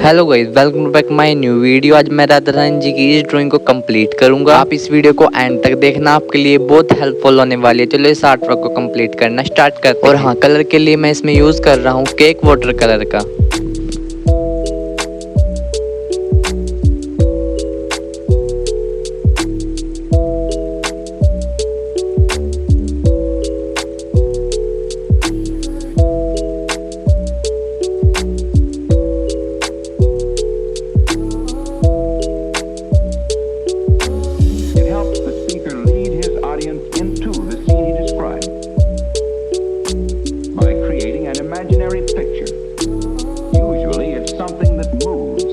Hello guys, welcome back my new video. आज मैं राधा रानी जी की इस ड्राइंग को कंप्लीट करूंगा। आप इस वीडियो को एंड तक देखना, आपके लिए बहुत हेल्पफुल होने वाली है। चलो इस आर्ट वर्क को कंप्लीट करना स्टार्ट करते हैं। और हाँ, कलर के लिए मैं इसमें यूज कर रहा हूँ केक वाटर कलर का। Into the scene he described by creating an imaginary picture. Usually it's something that moves.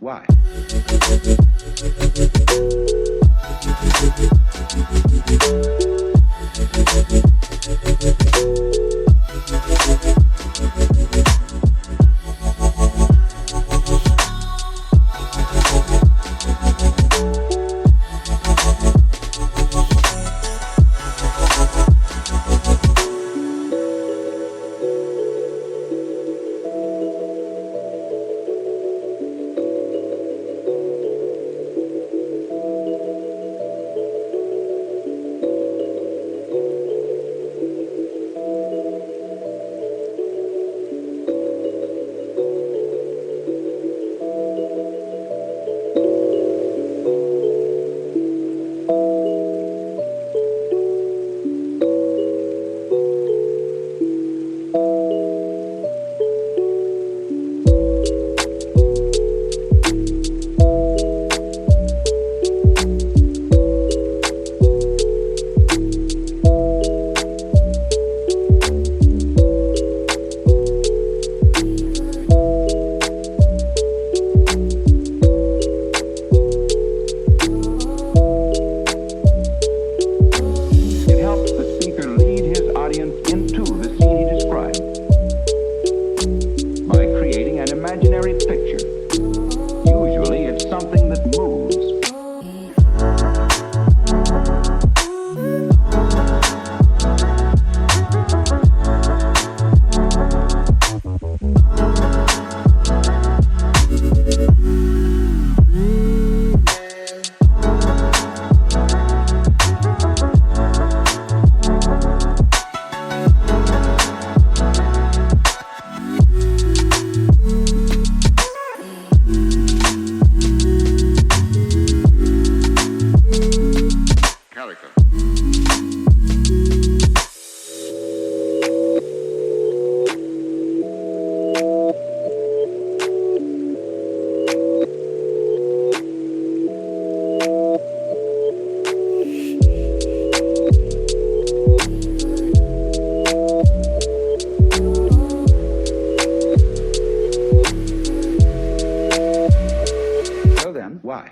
Why? Into the scene he described by creating an imaginary picture. Usually it's something that moves. Why?